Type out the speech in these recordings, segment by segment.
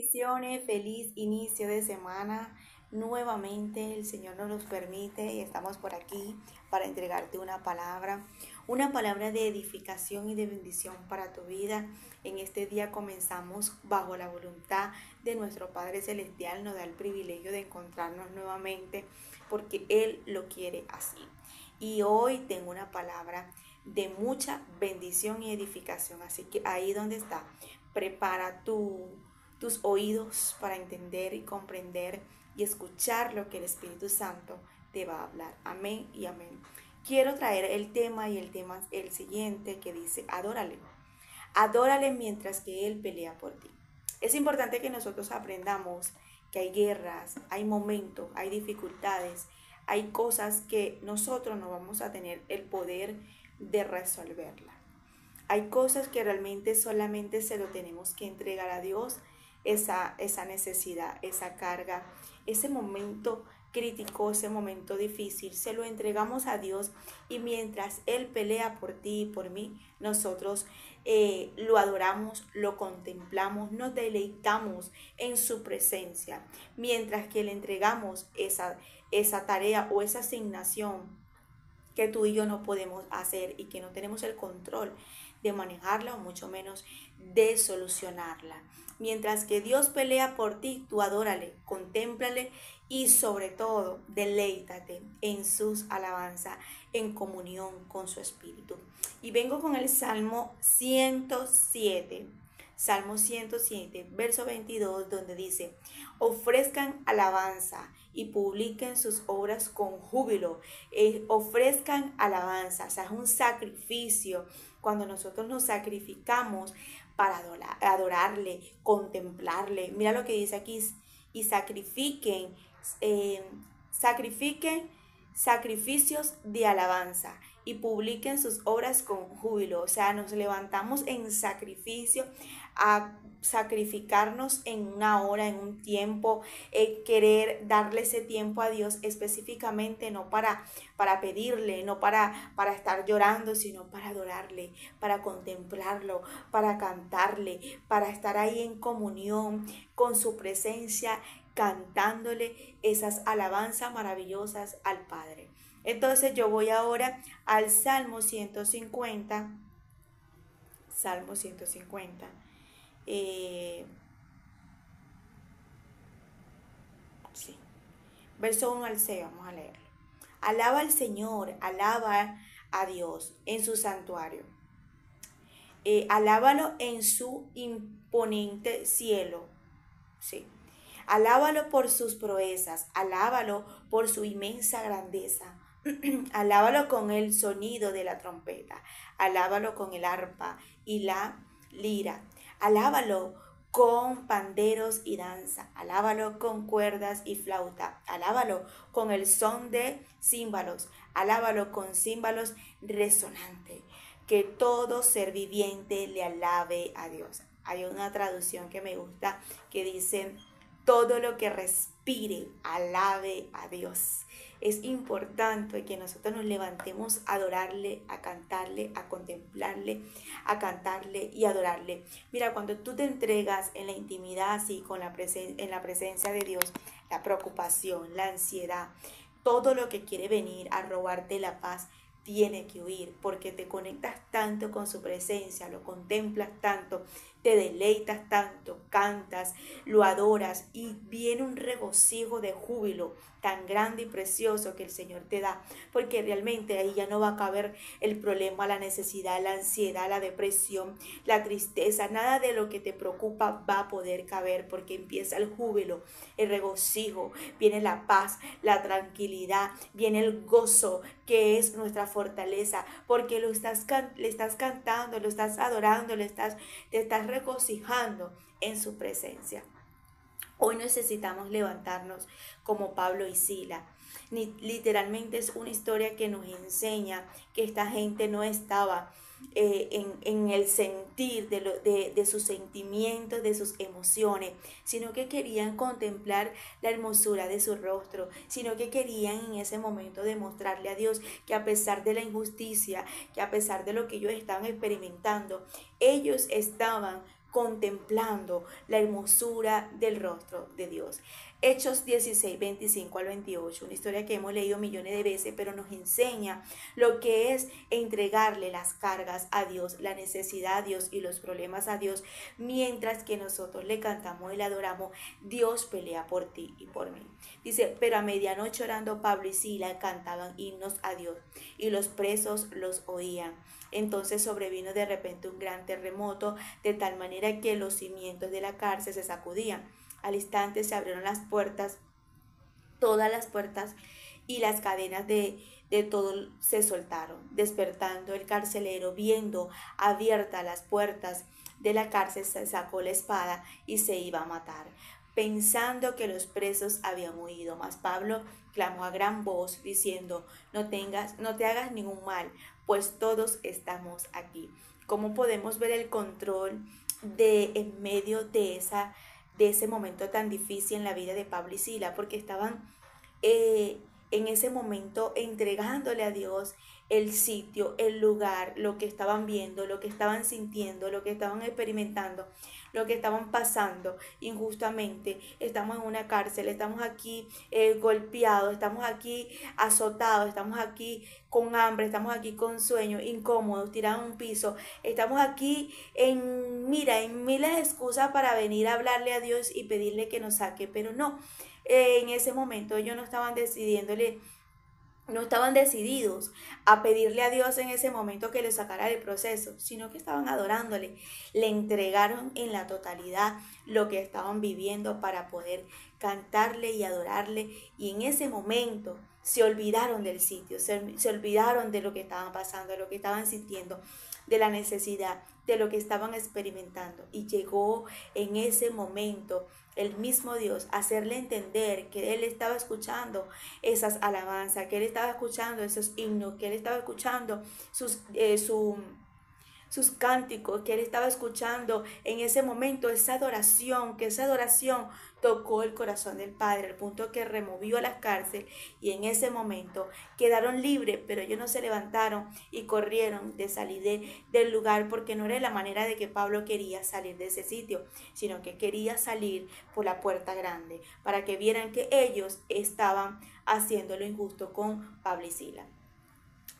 Bendiciones, feliz inicio de semana. Nuevamente el Señor nos los permite y estamos por aquí para entregarte una palabra de edificación y de bendición para tu vida. En este día comenzamos bajo la voluntad de nuestro Padre Celestial. Nos da el privilegio de encontrarnos nuevamente porque Él lo quiere así. Y hoy tengo una palabra de mucha bendición y edificación. Así que ahí donde está, prepara tus oídos para entender y comprender y escuchar lo que el Espíritu Santo te va a hablar. Amén y amén. Quiero traer el tema el siguiente que dice, adórale. Adórale mientras que Él pelea por ti. Es importante que nosotros aprendamos que hay guerras, hay momentos, hay dificultades, hay cosas que nosotros no vamos a tener el poder de resolverla. Hay cosas que realmente solamente se lo tenemos que entregar a Dios, esa necesidad, esa carga, ese momento crítico, ese momento difícil, se lo entregamos a Dios y mientras Él pelea por ti y por mí, nosotros lo adoramos, lo contemplamos, nos deleitamos en su presencia, mientras que le entregamos esa tarea o esa asignación que tú y yo no podemos hacer y que no tenemos el control de manejarla o mucho menos de solucionarla. Mientras que Dios pelea por ti, tú adórale, contémplale y sobre todo deleítate en sus alabanzas, en comunión con su Espíritu. Y vengo con el Salmo 107. Salmo 107, verso 22, donde dice, ofrezcan alabanza y publiquen sus obras con júbilo, ofrezcan alabanza, o sea, es un sacrificio. Cuando nosotros nos sacrificamos para adorarle, contemplarle, mira lo que dice aquí, y sacrifiquen sacrificios de alabanza y publiquen sus obras con júbilo. O sea, nos levantamos en sacrificio a sacrificarnos en una hora, en un tiempo, querer darle ese tiempo a Dios específicamente, no para pedirle, no para estar llorando, sino para adorarle, para contemplarlo, para cantarle, para estar ahí en comunión con su presencia, cantándole esas alabanzas maravillosas al Padre. Entonces yo voy ahora al Salmo 150. Salmo 150. Sí. Verso 1 al 6, vamos a leerlo. Alaba al Señor, alaba a Dios en su santuario. Alábalo en su imponente cielo. Sí. Alábalo por sus proezas, alábalo por su inmensa grandeza. Alábalo con el sonido de la trompeta, alábalo con el arpa y la lira, alábalo con panderos y danza, alábalo con cuerdas y flauta, alábalo con el son de címbalos, alábalo con címbalos resonantes, que todo ser viviente le alabe a Dios. Hay una traducción que me gusta que dice, todo lo que respire, alabe a Dios. Es importante que nosotros nos levantemos a adorarle, a cantarle, a contemplarle, a cantarle y adorarle. Mira, cuando tú te entregas en la intimidad, así, en la presencia de Dios, la preocupación, la ansiedad, todo lo que quiere venir a robarte la paz, tiene que huir, porque te conectas tanto con su presencia, lo contemplas tanto, te deleitas tanto, cantas, lo adoras y viene un regocijo de júbilo tan grande y precioso que el Señor te da, porque realmente ahí ya no va a caber el problema, la necesidad, la ansiedad, la depresión, la tristeza, nada de lo que te preocupa va a poder caber, porque empieza el júbilo, el regocijo, viene la paz, la tranquilidad, viene el gozo que es nuestra fortaleza, porque le estás cantando, lo estás adorando, te estás regocijando en su presencia. Hoy necesitamos levantarnos como Pablo y Sila. Literalmente es una historia que nos enseña que esta gente no estaba en el sentir de sus sentimientos, de sus emociones, sino que querían contemplar la hermosura de su rostro, sino que querían en ese momento demostrarle a Dios que a pesar de la injusticia, que a pesar de lo que ellos estaban experimentando, ellos estaban contemplando la hermosura del rostro de Dios. Hechos 16, 25 al 28, una historia que hemos leído millones de veces, pero nos enseña lo que es entregarle las cargas a Dios, la necesidad a Dios y los problemas a Dios, mientras que nosotros le cantamos y le adoramos. Dios pelea por ti y por mí. Dice, pero a medianoche orando Pablo y Sila cantaban himnos a Dios y los presos los oían. Entonces sobrevino de repente un gran terremoto, de tal manera que los cimientos de la cárcel se sacudían. Al instante se abrieron las puertas, todas las puertas, y las cadenas de todo se soltaron. Despertando el carcelero, viendo abiertas las puertas de la cárcel, se sacó la espada y se iba a matar, pensando que los presos habían huido. Mas Pablo clamó a gran voz, diciendo, no te hagas ningún mal, pues todos estamos aquí. ¿Cómo podemos ver el control en medio de ese momento tan difícil en la vida de Pablo y Sila? Porque estaban en ese momento entregándole a Dios el sitio, el lugar, lo que estaban viendo, lo que estaban sintiendo, lo que estaban experimentando, lo que estaban pasando injustamente. Estamos en una cárcel, estamos aquí golpeados, estamos aquí azotados, estamos aquí con hambre, estamos aquí con sueño, incómodos, tirados en un piso, estamos aquí en miles de excusas para venir a hablarle a Dios y pedirle que nos saque, pero no, en ese momento ellos no estaban no estaban decididos a pedirle a Dios en ese momento que le sacara del proceso, sino que estaban adorándole. Le entregaron en la totalidad lo que estaban viviendo para poder cantarle y adorarle. Y en ese momento se olvidaron del sitio, se olvidaron de lo que estaban pasando, de lo que estaban sintiendo, de la necesidad, de lo que estaban experimentando. Y llegó en ese momento el mismo Dios a hacerle entender que Él estaba escuchando esas alabanzas, que Él estaba escuchando esos himnos, que Él estaba escuchando sus cánticos, que Él estaba escuchando en ese momento esa adoración, que esa adoración tocó el corazón del Padre, al punto que removió las cárceles, y en ese momento quedaron libres, pero ellos no se levantaron y corrieron de salir del lugar, porque no era la manera de que Pablo quería salir de ese sitio, sino que quería salir por la puerta grande, para que vieran que ellos estaban haciendo lo injusto con Pablo y Sila.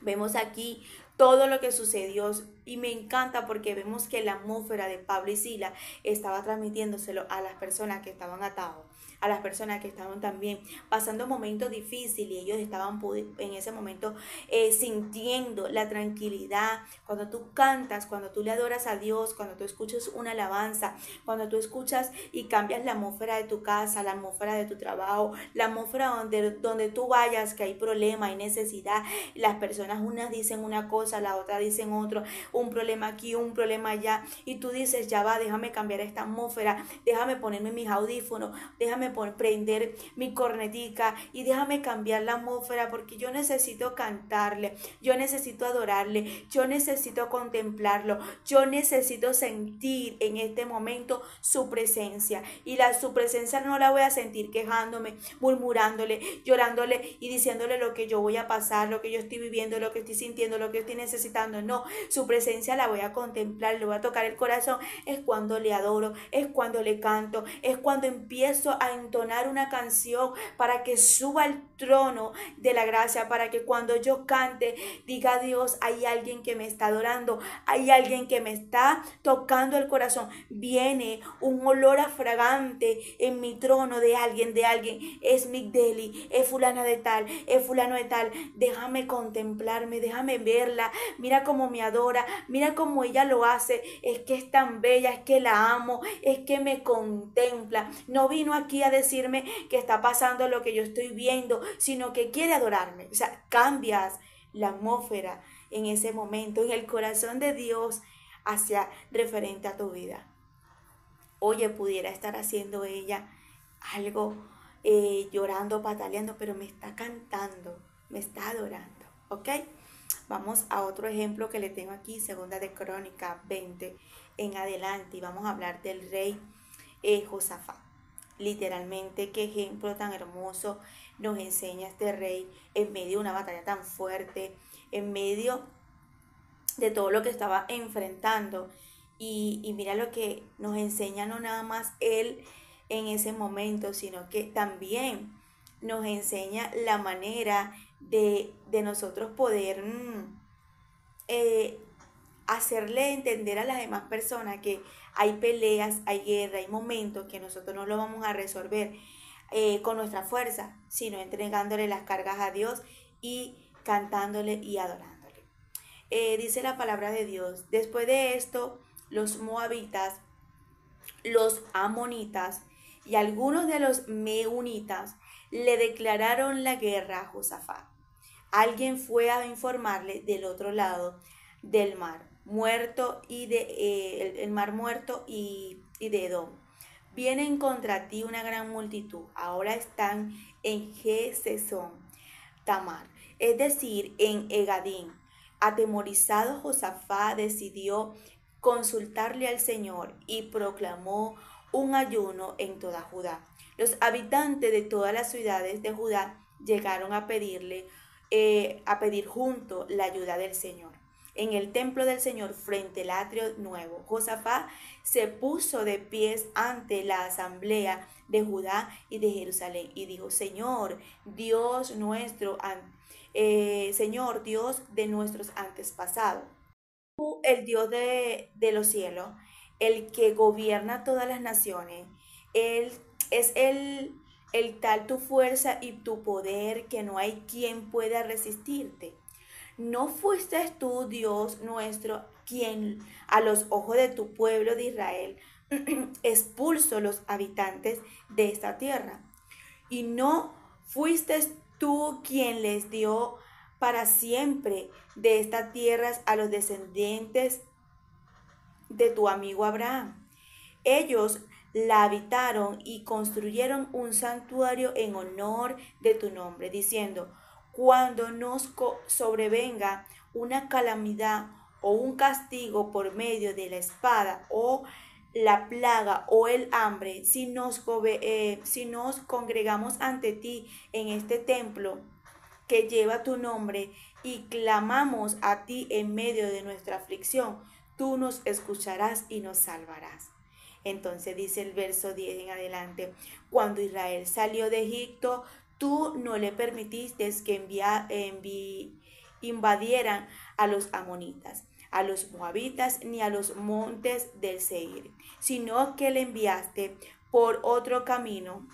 Vemos aquí todo lo que sucedió y me encanta porque vemos que la atmósfera de Pablo y Sila estaba transmitiéndoselo a las personas que estaban atados, a las personas que estaban también pasando momentos difíciles, y ellos estaban en ese momento sintiendo la tranquilidad. Cuando tú cantas, cuando tú le adoras a Dios, cuando tú escuchas una alabanza, cuando tú escuchas y cambias la atmósfera de tu casa, la atmósfera de tu trabajo, la atmósfera donde tú vayas, que hay problema, hay necesidad, las personas unas dicen una cosa, la otra dicen otro, un problema aquí, un problema allá, y tú dices, ya va, déjame cambiar esta atmósfera, déjame ponerme mis audífonos, déjame prender mi cornetica y déjame cambiar la atmósfera, porque yo necesito cantarle, yo necesito adorarle, yo necesito contemplarlo, yo necesito sentir en este momento su presencia, y su presencia no la voy a sentir quejándome, murmurándole, llorándole y diciéndole lo que yo voy a pasar, lo que yo estoy viviendo, lo que estoy sintiendo, lo que estoy necesitando. No, su presencia la voy a contemplar, le voy a tocar el corazón. Es cuando le adoro, es cuando le canto, es cuando empiezo a entonar una canción para que suba al trono de la gracia, para que cuando yo cante diga, Dios, hay alguien que me está adorando, hay alguien que me está tocando el corazón. Viene un olor a fragante en mi trono de alguien, es Migdeli, es fulana de tal, es fulano de tal. Déjame contemplarme, déjame verla, mira cómo me adora, mira cómo ella lo hace, es que es tan bella, es que la amo, es que me contempla. No vino aquí a decirme que está pasando lo que yo estoy viendo, sino que quiere adorarme. O sea, cambias la atmósfera en ese momento, en el corazón de Dios hacia referente a tu vida. Oye, pudiera estar haciendo ella algo llorando, pataleando, pero me está cantando, me está adorando, ¿ok? Vamos a otro ejemplo que le tengo aquí, segunda de Crónicas 20 en adelante, y vamos a hablar del rey Josafat. Literalmente, qué ejemplo tan hermoso nos enseña este rey en medio de una batalla tan fuerte, en medio de todo lo que estaba enfrentando. Y mira lo que nos enseña no nada más él en ese momento, sino que también nos enseña la manera de nosotros poder eh, hacerle entender a las demás personas que hay peleas, hay guerra, hay momentos que nosotros no lo vamos a resolver con nuestra fuerza, sino entregándole las cargas a Dios y cantándole y adorándole. Dice la palabra de Dios, después de esto, los moabitas, los amonitas y algunos de los meunitas le declararon la guerra a Josafat. Alguien fue a informarle del otro lado del mar muerto y el mar muerto y de Edom. Vienen contra ti una gran multitud. Ahora están en Gesesón Tamar, es decir, en Egadín. Atemorizado, Josafat decidió consultarle al Señor y proclamó un ayuno en toda Judá. Los habitantes de todas las ciudades de Judá llegaron a pedir junto la ayuda del Señor. En el templo del Señor, frente al atrio nuevo, Josafat se puso de pies ante la asamblea de Judá y de Jerusalén y dijo: Señor, Dios nuestro, Señor, Dios de nuestros antepasados, tú, el Dios de los cielos, el que gobierna todas las naciones, Él es el tal tu fuerza y tu poder que no hay quien pueda resistirte. ¿No fuiste tú, Dios nuestro, quien a los ojos de tu pueblo de Israel expulsó los habitantes de esta tierra? ¿Y no fuiste tú quien les dio para siempre de estas tierras a los descendientes de tu amigo Abraham? Ellos la habitaron y construyeron un santuario en honor de tu nombre, diciendo: cuando nos sobrevenga una calamidad o un castigo por medio de la espada o la plaga o el hambre, si nos congregamos ante ti en este templo que lleva tu nombre y clamamos a ti en medio de nuestra aflicción, tú nos escucharás y nos salvarás. Entonces dice el verso 10 en adelante: cuando Israel salió de Egipto, tú no le permitiste que invadieran a los amonitas, a los moabitas, ni a los montes del Seir, sino que le enviaste por otro camino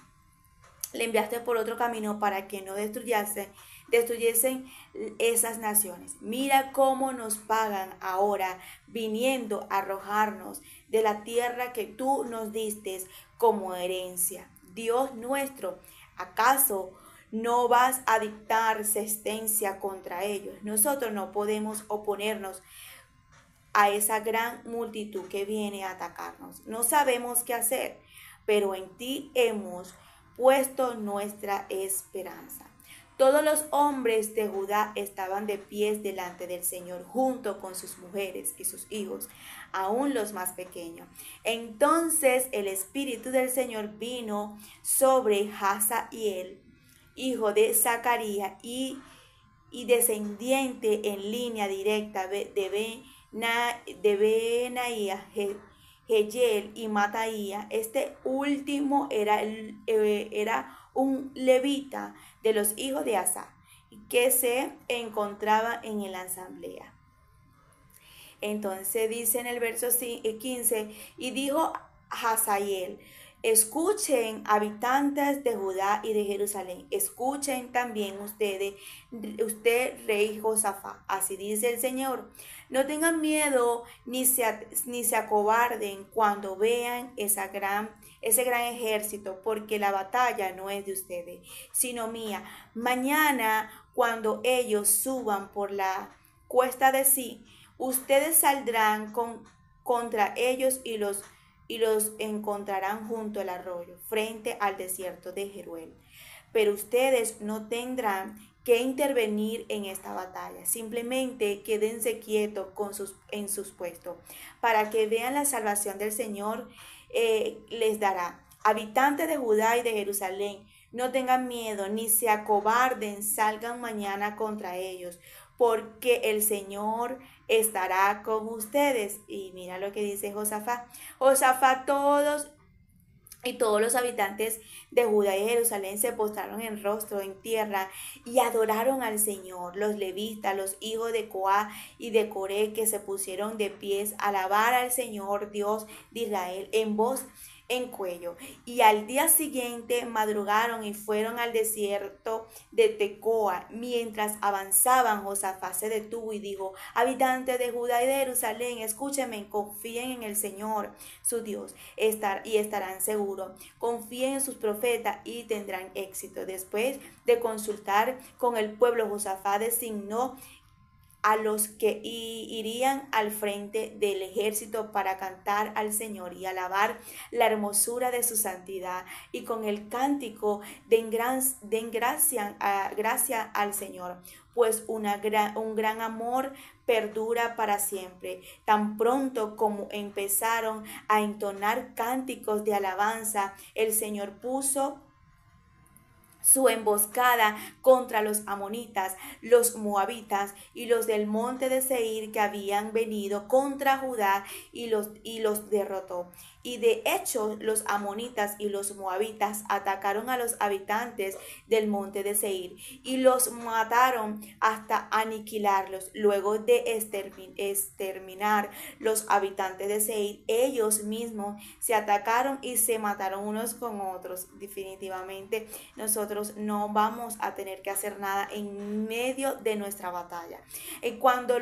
para que no destruyesen esas naciones. Mira cómo nos pagan ahora viniendo a arrojarnos de la tierra que tú nos diste como herencia. Dios nuestro, ¿acaso no vas a dictar sentencia contra ellos? Nosotros no podemos oponernos a esa gran multitud que viene a atacarnos. No sabemos qué hacer, pero en ti hemos puesto nuestra esperanza. Todos los hombres de Judá estaban de pies delante del Señor, junto con sus mujeres y sus hijos, aun los más pequeños. Entonces el Espíritu del Señor vino sobre Hazael, hijo de Zacarías, y descendiente en línea directa de Benaía, Jeyel y Mataía. Este último era un levita de los hijos de Asa, que se encontraba en la asamblea. Entonces dice en el verso 15: y dijo Hazael: escuchen, habitantes de Judá y de Jerusalén, escuchen también usted, rey Josafat. Así dice el Señor: no tengan miedo ni se acobarden cuando vean ese gran ejército, porque la batalla no es de ustedes, sino mía. Mañana, cuando ellos suban por la cuesta de Sí, ustedes saldrán contra ellos y los encontrarán junto al arroyo, frente al desierto de Jeruel. Pero ustedes no tendrán que intervenir en esta batalla. Simplemente quédense quietos en sus puestos, para que vean la salvación del Señor les dará. Habitantes de Judá y de Jerusalén, no tengan miedo, ni se acobarden, salgan mañana contra ellos, porque el Señor estará con ustedes. Y mira lo que dice Josafat. Josafat todos los habitantes de Judá y Jerusalén se postraron en rostro, en tierra, y adoraron al Señor. Los levitas, los hijos de Coá y de Coré, que se pusieron de pies a alabar al Señor Dios de Israel en voz en cuello. Y al día siguiente madrugaron y fueron al desierto de Tecoa. Mientras avanzaban, Josafat se detuvo y dijo: habitantes de Judá y de Jerusalén, escúchenme, confíen en el Señor su Dios y estarán seguros. Confíen en sus profetas y tendrán éxito. Después de consultar con el pueblo, Josafat designó a los que irían al frente del ejército para cantar al Señor y alabar la hermosura de su santidad, y con el cántico den gracia al Señor, pues un gran amor perdura para siempre. Tan pronto como empezaron a entonar cánticos de alabanza, el Señor puso su emboscada contra los amonitas, los moabitas y los del monte de Seir, que habían venido contra Judá, y los derrotó. Y de hecho los amonitas y los moabitas atacaron a los habitantes del monte de Seir y los mataron hasta aniquilarlos. Luego de exterminar los habitantes de Seir, ellos mismos se atacaron y se mataron unos con otros. Definitivamente nosotros no vamos a tener que hacer nada en medio de nuestra batalla. Cuando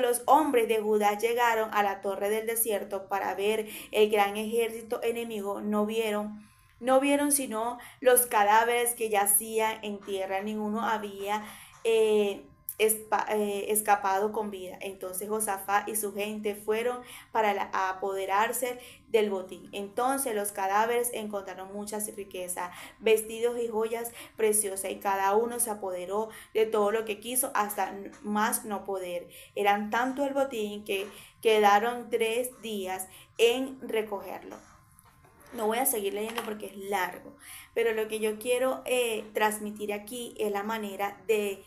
los hombres de Judá llegaron a la torre del desierto para ver el gran ejército enemigo, no vieron sino los cadáveres que yacían en tierra. Ninguno había escapado con vida. Entonces Josafat y su gente fueron para apoderarse del botín. Entonces los cadáveres encontraron muchas riquezas, vestidos y joyas preciosas, y cada uno se apoderó de todo lo que quiso hasta más no poder. Eran tanto el botín que quedaron 3 días en recogerlo. No voy a seguir leyendo porque es largo, pero lo que yo quiero transmitir aquí es la manera de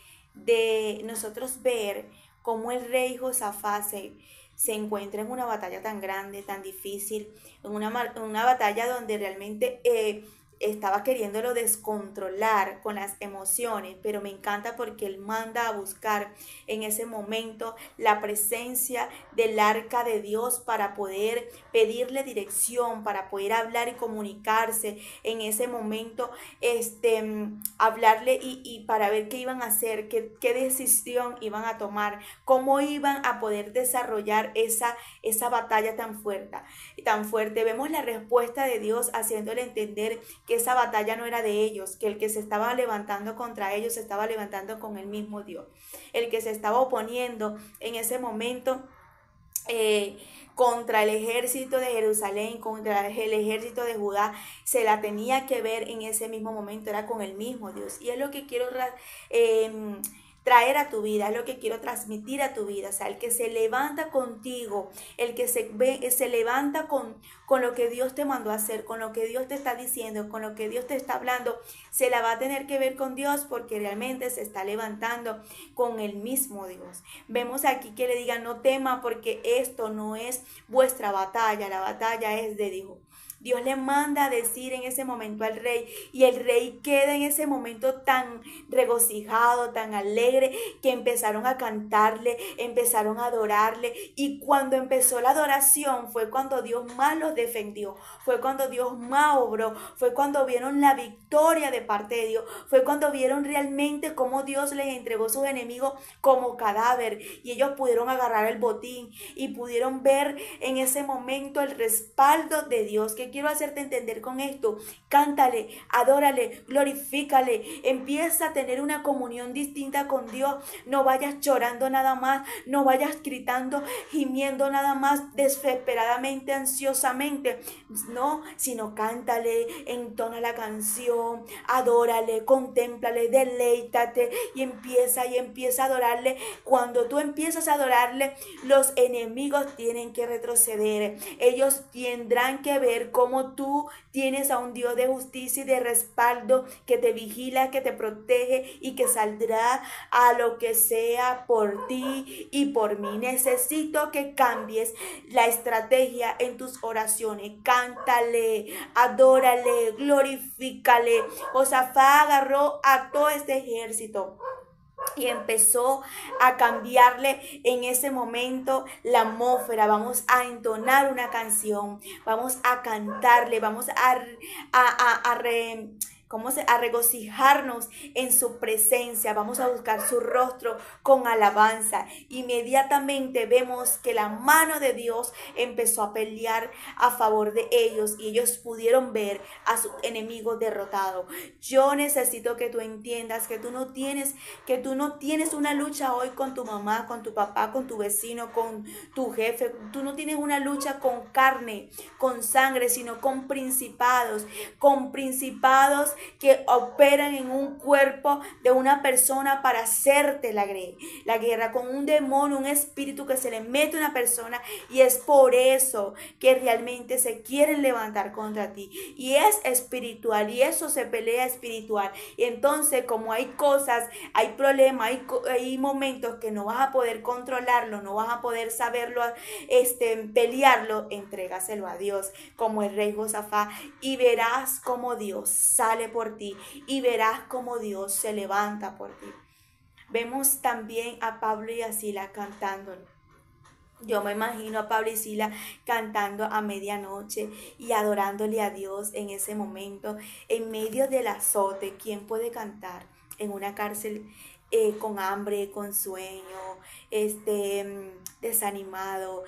nosotros ver cómo el rey Josafat se encuentra en una batalla tan grande, tan difícil, en una batalla donde realmente estaba queriéndolo descontrolar con las emociones, pero me encanta porque él manda a buscar en ese momento la presencia del arca de Dios para poder pedirle dirección, para poder hablar y comunicarse en ese momento, hablarle y para ver qué iban a hacer, qué decisión iban a tomar, cómo iban a poder desarrollar esa batalla tan fuerte. Vemos la respuesta de Dios haciéndole entender que esa batalla no era de ellos, que el que se estaba levantando contra ellos se estaba levantando con el mismo Dios. El que se estaba oponiendo en ese momento contra el ejército de Jerusalén, contra el ejército de Judá, se la tenía que ver en ese mismo momento, era con el mismo Dios. Y es lo que quiero traer a tu vida, es lo que quiero transmitir a tu vida. O sea, el que se levanta contigo, el que se levanta con lo que Dios te mandó a hacer, con lo que Dios te está diciendo, con lo que Dios te está hablando, se la va a tener que ver con Dios, porque realmente se está levantando con el mismo Dios. Vemos aquí que le digan: no tema, porque esto no es vuestra batalla, la batalla es de Dios. Dios le manda a decir en ese momento al rey, y el rey queda en ese momento tan regocijado, tan alegre, que empezaron a cantarle, empezaron a adorarle, y cuando empezó la adoración fue cuando Dios más los defendió, fue cuando Dios más obró, fue cuando vieron la victoria de parte de Dios, fue cuando vieron realmente cómo Dios les entregó a sus enemigos como cadáver, y ellos pudieron agarrar el botín y pudieron ver en ese momento el respaldo de Dios. ¿Qué quiero hacerte entender con esto? Cántale, adórale, glorifícale, empieza a tener una comunión distinta con Dios. No vayas llorando nada más, no vayas gritando, gimiendo nada más, desesperadamente, ansiosamente, no, sino cántale, entona la canción, adórale, contémplale, deleítate y empieza a adorarle. Cuando tú empiezas a adorarle, los enemigos tienen que retroceder, ellos tendrán que ver cómo tú tienes a un Dios de justicia y de respaldo que te vigila, que te protege y que saldrá a lo que sea por ti y por mí. Necesito que cambies la estrategia en tus oraciones. Cántale, adórale, glorifícale. Josafat agarró a todo este ejército y empezó a cambiarle en ese momento la atmósfera. Vamos a entonar una canción, vamos a cantarle, vamos a regocijarnos en su presencia, vamos a buscar su rostro con alabanza. Inmediatamente vemos que la mano de Dios empezó a pelear a favor de ellos y ellos pudieron ver a sus enemigos derrotados. Yo necesito que tú entiendas que tú no tienes una lucha hoy con tu mamá, con tu papá, con tu vecino, con tu jefe. Tú no tienes una lucha con carne, con sangre, sino con principados que operan en un cuerpo de una persona para hacerte la guerra, con un demonio, un espíritu que se le mete a una persona, y es por eso que realmente se quieren levantar contra ti, y es espiritual, y eso se pelea espiritual. Y entonces, como hay cosas, hay problemas, hay momentos que no vas a poder controlarlo, no vas a poder saberlo, pelearlo, entrégaselo a Dios, como el rey Josafat, y verás cómo Dios sale por ti, y verás cómo Dios se levanta por ti. Vemos también a Pablo y a Sila cantando. Yo me imagino a Pablo y Sila cantando a medianoche y adorándole a Dios en ese momento, en medio del azote. ¿Quién puede cantar en una cárcel con hambre, con sueño, desanimado,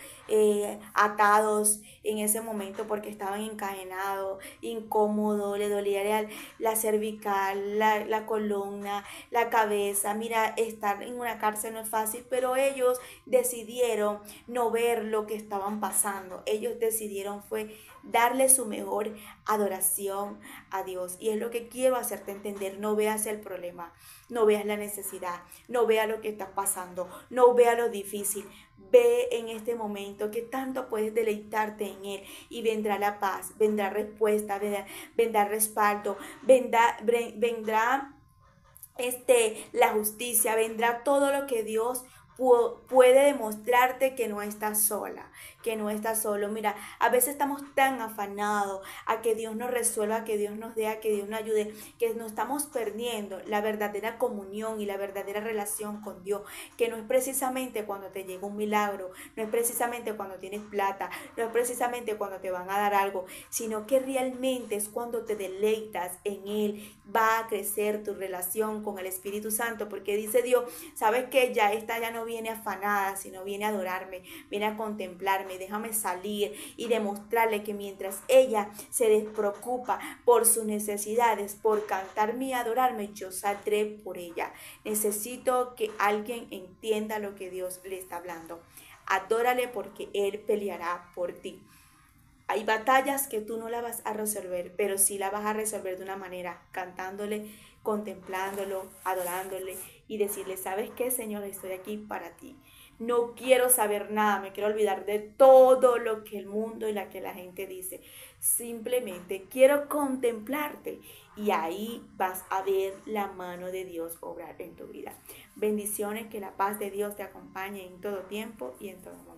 atados en ese momento porque estaban encadenados, incómodos, le dolía la cervical, la columna, la cabeza? Mira, estar en una cárcel no es fácil, pero ellos decidieron no ver lo que estaban pasando. Ellos decidieron fue darle su mejor adoración a Dios. Y es lo que quiero hacerte entender. No veas el problema, no veas la necesidad, no veas lo que está pasando, no veas lo difícil. Ve en este momento que tanto puedes deleitarte en Él, y vendrá la paz, vendrá respuesta, vendrá respaldo, vendrá la justicia, vendrá todo lo que Dios puede demostrarte que no estás sola, que no estás solo. Mira, a veces estamos tan afanados a que Dios nos resuelva, a que Dios nos dé, a que Dios nos ayude, que nos estamos perdiendo la verdadera comunión y la verdadera relación con Dios, que no es precisamente cuando te llega un milagro, no es precisamente cuando tienes plata, no es precisamente cuando te van a dar algo, sino que realmente es cuando te deleitas en Él. Va a crecer tu relación con el Espíritu Santo, porque dice Dios, sabes que ya no viene afanada, sino viene a adorarme, viene a contemplarme. Déjame salir y demostrarle que mientras ella se despreocupa por sus necesidades, por cantarme y adorarme, yo saldré por ella. Necesito que alguien entienda lo que Dios le está hablando. Adórale porque Él peleará por ti. Hay batallas que tú no las vas a resolver, pero sí las vas a resolver de una manera, cantándole, contemplándolo, adorándole y decirle, ¿sabes qué, Señor? Estoy aquí para ti. No quiero saber nada, me quiero olvidar de todo lo que el mundo y la que la gente dice. Simplemente quiero contemplarte, y ahí vas a ver la mano de Dios obrar en tu vida. Bendiciones, que la paz de Dios te acompañe en todo tiempo y en todo momento.